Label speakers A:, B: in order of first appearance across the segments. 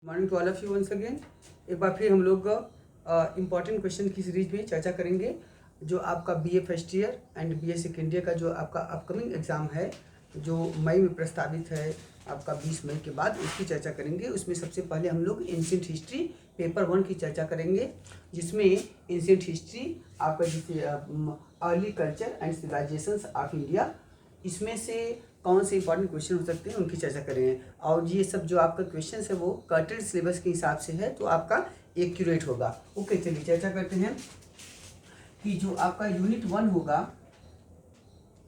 A: Morning to all of you once again. एक बार फिर हम लोग इम्पॉर्टेंट क्वेश्चन की सीरीज में चर्चा करेंगे। जो आपका BA first year and BA second year का जो आपका अपकमिंग एग्ज़ाम है, जो मई में प्रस्तावित है आपका 20 मई के बाद, उसकी चर्चा करेंगे। उसमें सबसे पहले हम लोग एंशिएंट हिस्ट्री पेपर 1 की चर्चा करेंगे, जिसमें एंशिएंट हिस्ट्री आपका जैसे early culture and civilisations of India, इसमें से कौन से इंपॉर्टेंट क्वेश्चन हो सकते हैं उनकी चर्चा करेंगे। और ये सब जो आपका क्वेश्चन है वो कर्टेड सिलेबस के हिसाब से है, तो आपका एक्यूरेट होगा। ओके, चलिए चर्चा करते हैं कि जो आपका यूनिट 1 होगा,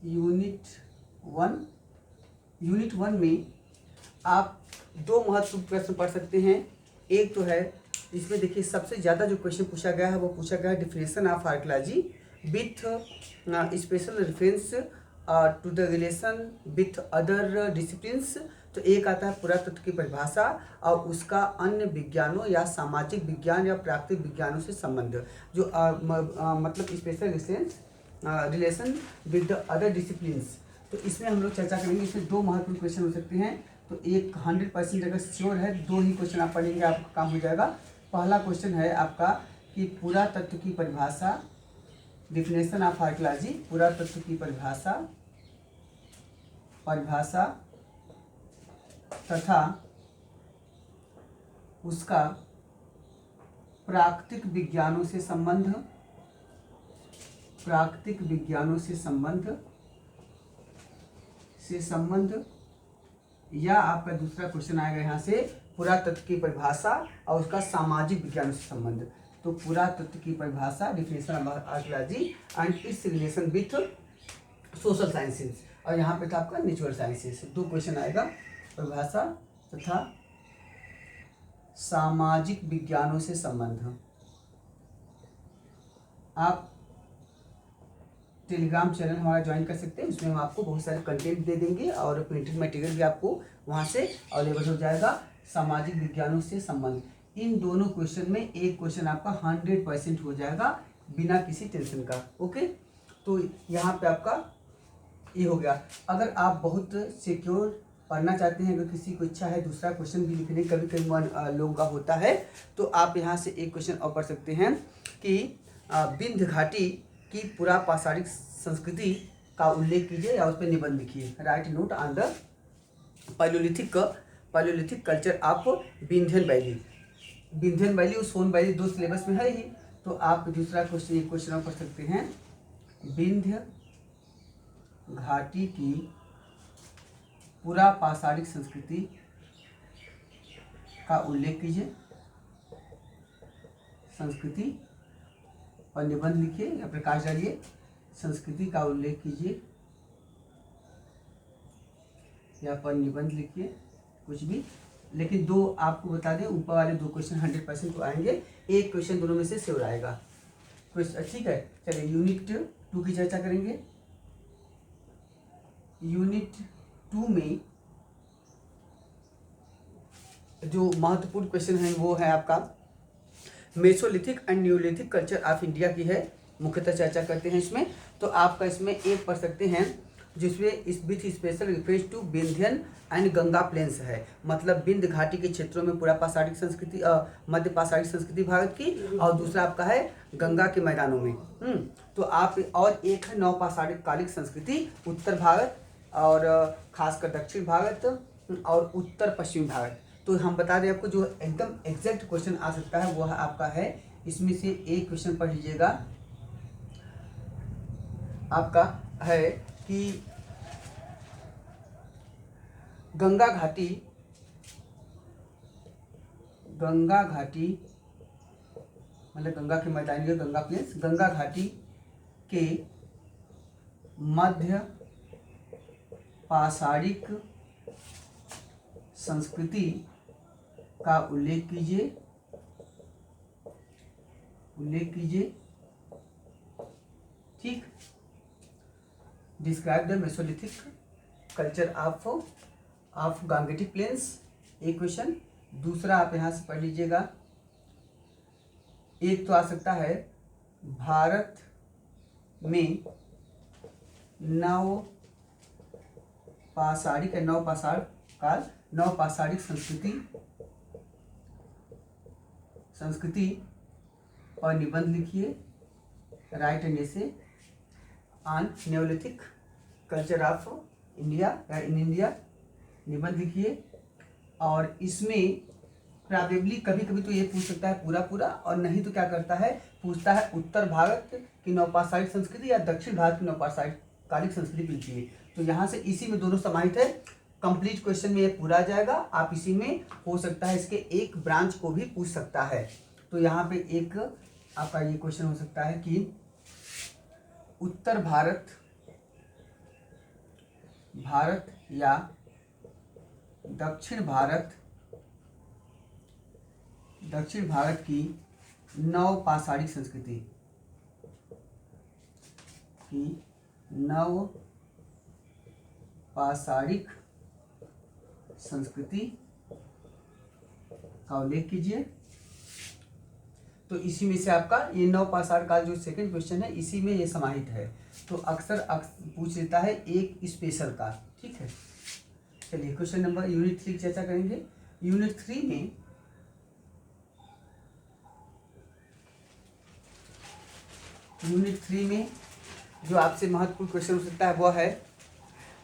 A: यूनिट वन में आप दो महत्वपूर्ण प्रश्न पढ़ सकते हैं। एक तो है, इसमें देखिए सबसे ज़्यादा जो क्वेश्चन पूछा गया है वो पूछा गया है definition of archaeology with special reference to the relation with other disciplines. तो एक आता है पुरातत्व की परिभाषा और उसका अन्य विज्ञानों या सामाजिक विज्ञान या प्राकृतिक विज्ञानों से संबंध, जो मतलब special relation with the other disciplines. तो इसमें हम लोग चर्चा करेंगे। इसमें दो महत्वपूर्ण क्वेश्चन हो सकते हैं, तो एक 100% अगर श्योर है, दो ही क्वेश्चन आप पढ़ेंगे आपका काम हो जाएगा। पहला क्वेश्चन है आपका कि पुरातत्व की परिभाषा, डिफिनेशन ऑफ आर्कियोलॉजी, पुरातत्व की परिभाषा तथा उसका प्राकृतिक विज्ञानों से संबंध या आपका दूसरा क्वेश्चन आएगा यहाँ से पुरातत्व की परिभाषा और उसका सामाजिक विज्ञानों से संबंध। तो पुरातत्व की परिभाषा, definition of archaeology and it's relation with social sciences, और यहाँ पे था आपका नेचुरल साइंसेस। दो क्वेश्चन आएगा, परिभाषा तथा सामाजिक विज्ञानों से संबंध। आप टेलीग्राम चैनल हमारा ज्वाइन कर सकते हैं, उसमें हम आपको बहुत सारे कंटेंट दे देंगे और प्रिंटेड मटेरियल भी आपको वहाँ से अवेलेबल हो जाएगा। सामाजिक विज्ञानों से संबंध, इन दोनों क्वेश्चन में एक क्वेश्चन आपका 100% हो जाएगा बिना किसी टेंशन का। ओके, तो यहाँ पे आपका ये हो गया। अगर आप बहुत सिक्योर पढ़ना चाहते हैं, अगर किसी को इच्छा है दूसरा क्वेश्चन भी लिखने, कभी कभी लोगों का होता है, तो आप यहाँ से एक क्वेश्चन और पढ़ सकते हैं कि विंध्य घाटी की पुरापाषाणिक संस्कृति का उल्लेख कीजिए या उस पर निबंध लिखिए। Write note on the Palaeolithic culture of Vindhyan valley और सोन वैली, दो सिलेबस में है ही। तो आप दूसरा क्वेश्चन, एक क्वेश्चन और पढ़ सकते हैं, विंध्य घाटी की पुरापाषाणिक संस्कृति का उल्लेख कीजिए, संस्कृति और निबंध लिखिए या प्रकाश डालिए। संस्कृति का उल्लेख कीजिए या पर निबंध लिखिए, कुछ भी, लेकिन दो आपको बता दें, ऊपर वाले दो क्वेश्चन 100% तो आएंगे, एक क्वेश्चन दोनों में से श्योर आएगा। ठीक है, चलिए यूनिट 2 की चर्चा करेंगे। यूनिट 2 में जो महत्वपूर्ण क्वेश्चन है वो है आपका Mesolithic and Neolithic culture of India की है, मुख्यतः चर्चा करते हैं इसमें। तो आपका इसमें एक पढ़ सकते हैं जिसमें इस with special reference to Vindhyan and Ganga plains है, मतलब विंध्य घाटी के क्षेत्रों में पुरापाषाणिक संस्कृति, मध्य पाषाणिक संस्कृति भारत की, और दूसरा आपका है गंगा के मैदानों में। तो आप, और एक है नवपाषाणिक कालिक संस्कृति, उत्तर भारत और खासकर दक्षिण भारत और उत्तर पश्चिमी भारत। तो हम बता दें आपको, जो एकदम एग्जैक्ट क्वेश्चन आ सकता है वो आपका है, इसमें से एक क्वेश्चन पढ़ लीजिएगा, आपका है कि गंगा घाटी मतलब गंगा के मैदान, गंगा प्लेन्स, गंगा घाटी के मध्य पाषाणिक संस्कृति का उल्लेख कीजिए। ठीक, describe the Mesolithic culture of Gangetic plains, एक क्वेश्चन। दूसरा आप यहाँ से पढ़ लीजिएगा, एक तो आ सकता है भारत में नवपाषाणिक संस्कृति संस्कृति और निबंध लिखिए। Right an essay on Neolithic culture of India या इन इंडिया, निबंध लिखिए। और इसमें प्रोबेबली कभी कभी तो ये पूछ सकता है पूरा पूरा, और नहीं तो क्या करता है, पूछता है उत्तर भारत की नवपाषाणिक संस्कृति या दक्षिण भारत की नवपाषाणिक संस्कृति पूछती है। तो यहाँ से इसी में दोनों समाहित है। कंप्लीट क्वेश्चन में ये पूरा आ जाएगा। आप इसी में हो सकता है इसके एक ब्रांच को भी पूछ सकता है। तो यहाँ पे एक आपका ये क्वेश्चन हो सकता है कि उत्तर भारत या दक्षिण भारत की नवपाषाणिक संस्कृति का उल्लेख कीजिए। तो इसी में से आपका ये नवपाषाण काल जो सेकंड क्वेश्चन है इसी में ये समाहित है। तो अक्सर पूछ लेता है एक स्पेशल का। ठीक है, चलिए क्वेश्चन नंबर यूनिट 3 की चर्चा करेंगे। यूनिट 3 में जो आपसे महत्वपूर्ण क्वेश्चन हो सकता है वह है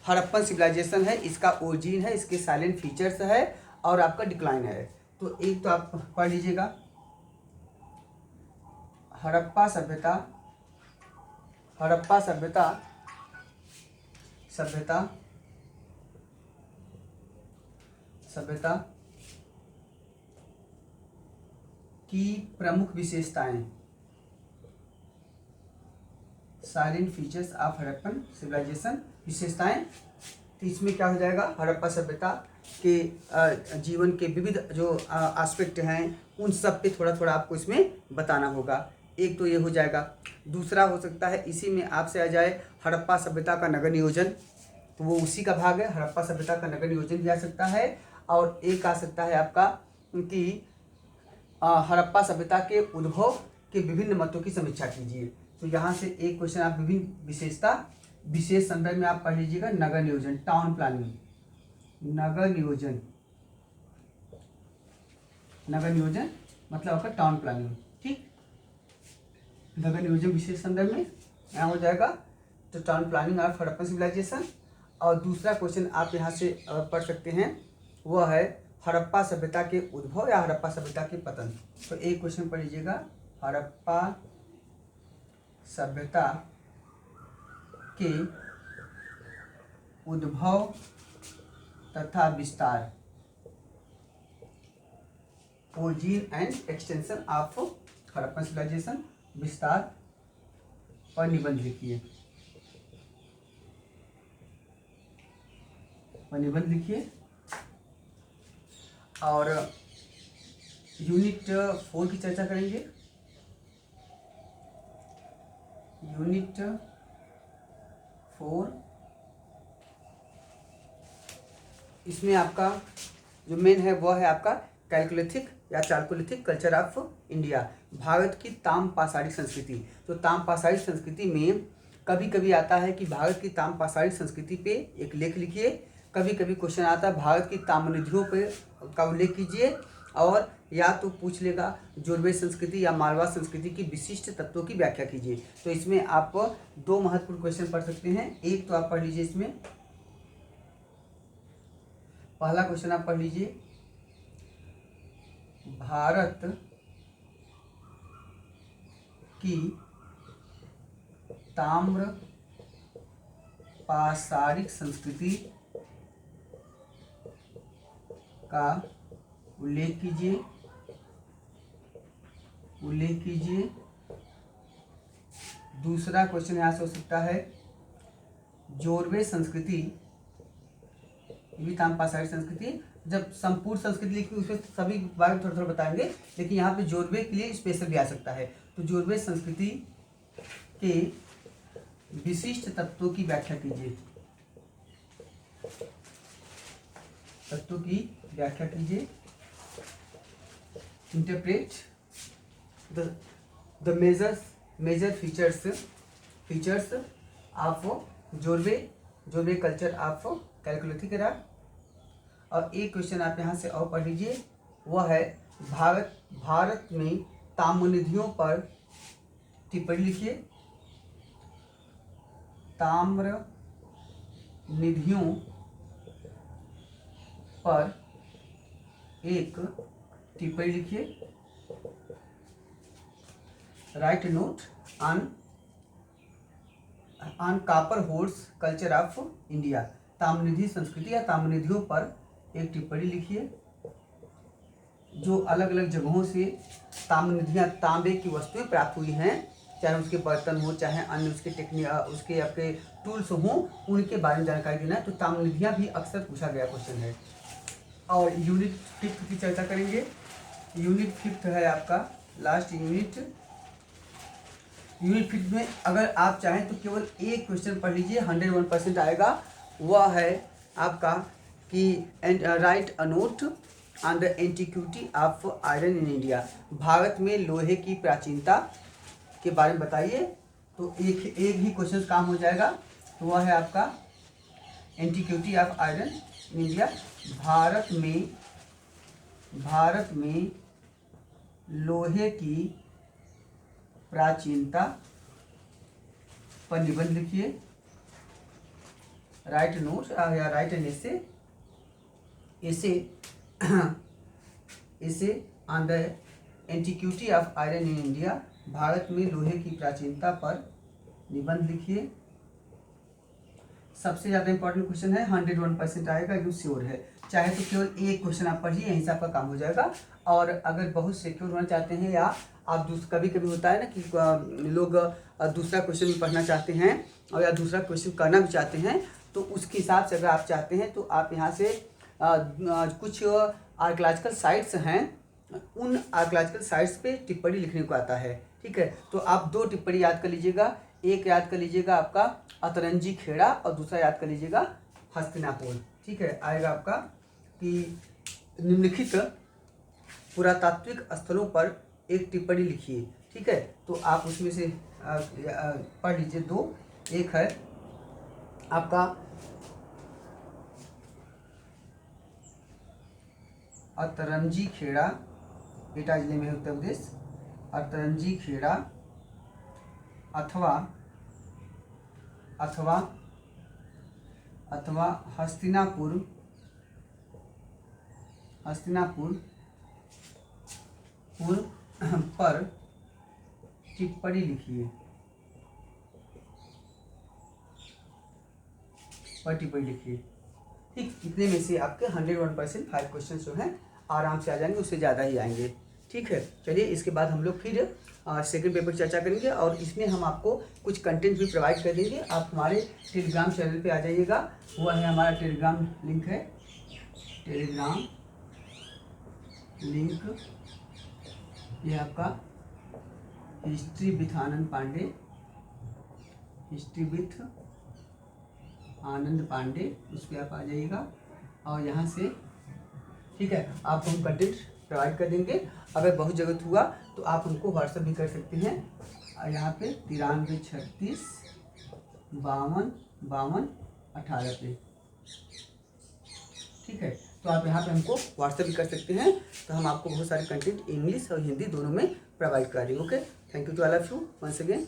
A: हड़प्पन सिविलाइजेशन है, इसका ओरिजिन है, इसके साइलेंट फीचर्स है और आपका डिक्लाइन है। तो एक तो आप पढ़ लीजिएगा, हड़प्पा सभ्यता की प्रमुख विशेषताएं, silent features of Harappan civilisation, विशेषताएं। तो इसमें क्या हो जाएगा, हड़प्पा सभ्यता के जीवन के विविध जो एस्पेक्ट हैं उन सब पे थोड़ा थोड़ा आपको इसमें बताना होगा। एक तो ये हो जाएगा। दूसरा हो सकता है इसी में आपसे आ जाए हड़प्पा सभ्यता का नगर नियोजन, तो वो उसी का भाग है। हड़प्पा सभ्यता का नगर नियोजन भी आ सकता है। और एक आ सकता है आपका कि हड़प्पा सभ्यता के उद्भव के विभिन्न मतों की समीक्षा कीजिए। तो यहाँ से एक क्वेश्चन आप विभिन्न विशेष संदर्भ में आप पढ़ लीजिएगा। नगर नियोजन, टाउन प्लानिंग, नगर नियोजन मतलब आपका टाउन प्लानिंग। ठीक, नगर नियोजन विशेष संदर्भ में यहाँ हो जाएगा। तो town planning of Harappan civilisation. और दूसरा क्वेश्चन आप यहाँ से पढ़ सकते हैं, वह है हड़प्पा सभ्यता के उद्भव या हड़प्पा सभ्यता के पतन। तो एक क्वेश्चन पढ़ लीजिएगा, हड़प्पा सभ्यता के उद्भव तथा विस्तार, origin and extension of Harappan civilisation, विस्तार और निबंध लिखिए। और यूनिट 4 की चर्चा करेंगे। यूनिट 4 इसमें आपका जो मेन है वह है आपका कैलकुलिथिक या Chalcolithic culture of India, Bharat की ताम्रपाषाणिक संस्कृति। तो ताम्रपाषाणिक संस्कृति में कभी कभी आता है कि भारत की ताम्रपाषाणिक संस्कृति पे एक लेख लिखिए। कभी कभी क्वेश्चन आता है भारत की ताम्रनिधियों पे का उल्लेख कीजिए। और या तो पूछ लेगा जोरवे संस्कृति या मालवा संस्कृति की विशिष्ट तत्वों की व्याख्या कीजिए। तो इसमें आप 2 महत्वपूर्ण क्वेश्चन पढ़ सकते हैं। एक तो आप पढ़ लीजिए, इसमें पहला क्वेश्चन आप पढ़ लीजिए, भारत की ताम्रपाषाणिक संस्कृति का उल्लेख कीजिए। दूसरा क्वेश्चन यहाँ से हो सकता है, जोरवे संस्कृति, भी ताम्रपाषाणिक संस्कृति। जब संपूर्ण संस्कृति लिखी उसमें सभी बारे में थोड़ा थोड़ा बताएंगे, लेकिन यहाँ पे जोरवे के लिए स्पेशल भी आ सकता है। तो जोरवे संस्कृति के विशिष्ट तत्वों की व्याख्या कीजिए। Interpret the major features of Jorwe culture of chalcolithic era. और एक क्वेश्चन आप यहाँ से और पढ़ लीजिए, वह है भारत में ताम्रनिधियों पर टिप्पणी लिखिए। ताम्र निधियों पर एक टिप्पणी लिखिए। Write note on copper hoard culture of India. ताम्रनिधि संस्कृति या ताम्रनिधियों पर एक टिप्पणी लिखिए। जो अलग अलग जगहों से ताम्रनिधियाँ तांबे की वस्तुएं प्राप्त हुई हैं, चाहे उसके बर्तन हो, चाहे अन्य उसके उसके आपके टूल्स हों, उनके बारे में जानकारी देना है। तो ताम्रनिधियाँ भी अक्सर पूछा गया क्वेश्चन है। और यूनिट 5 की चर्चा करेंगे। यूनिट 5 है आपका लास्ट यूनिट। यूनिट 5 में अगर आप चाहें तो केवल एक क्वेश्चन पढ़ लीजिए, 101% आएगा। वह है आपका कि right a note on the antiquity of iron in India. Bharat में लोहे की प्राचीनता के बारे में बताइए। तो एक ही क्वेश्चन काम हो जाएगा। तो वह है आपका antiquity of iron in India. Bharat में लोहे की प्राचीनता पर निबंध लिखिए। राइट नोट या राइट एन इसे on the antiquity of iron in India. Bharat में लोहे की प्राचीनता पर निबंध लिखिए। सबसे ज़्यादा इंपॉर्टेंट क्वेश्चन है, 101% आएगा, एकदम श्योर है। चाहे तो केवल एक क्वेश्चन आप पढ़िए, यहीं से आपका काम हो जाएगा। और अगर बहुत सिक्योर होना चाहते हैं या आप कभी कभी होता है ना कि लोग दूसरा क्वेश्चन भी पढ़ना चाहते हैं और या दूसरा क्वेश्चन करना भी चाहते हैं, तो उसके हिसाब से अगर आप चाहते हैं तो आप यहाँ से कुछ आर्कियोलॉजिकल साइट्स हैं, उन आर्कियोलॉजिकल साइट्स पे टिप्पणी लिखने को आता है। ठीक है, तो आप 2 टिप्पणी याद कर लीजिएगा। एक याद कर लीजिएगा आपका अतरंजी खेड़ा और दूसरा याद कर लीजिएगा हस्तिनापुर। ठीक है, आएगा आपका कि निम्नलिखित पुरातात्विक स्थलों पर एक टिप्पणी लिखिए। ठीक है, तो आप उसमें से पढ़ लीजिए 2। एक है आपका अतरंजी खेड़ा, एटा जिले में है, उत्तर प्रदेश। अतरंजी खेड़ा अथवा हस्तिनापुर पर टिप्पणी लिखिए। ठीक, इतने में से आपके 101% 5 क्वेश्चन जो हैं आराम से आ जाएंगे, उससे ज़्यादा ही आएंगे। ठीक है, चलिए इसके बाद हम लोग फिर सेकंड पेपर की चर्चा करेंगे और इसमें हम आपको कुछ कंटेंट भी प्रोवाइड कर देंगे। आप हमारे टेलीग्राम चैनल पे आ जाइएगा, वो है हमारा टेलीग्राम लिंक है। टेलीग्राम लिंक ये आपका हिस्ट्री विथ आनंद पांडे, उस पर आप आ जाइएगा और यहाँ से ठीक है आपको हम कंटेंट प्रोवाइड कर देंगे। अगर बहुत ज़रूरत हुआ तो आप हमको व्हाट्सएप भी कर सकते हैं, यहाँ पे 93 36 52 52 18 पे। ठीक है, तो आप यहाँ पे हमको व्हाट्सएप भी कर सकते हैं, तो हम आपको बहुत सारे कंटेंट इंग्लिश और हिंदी दोनों में प्रोवाइड करा देंगे। Okay, thank you to all of you once again.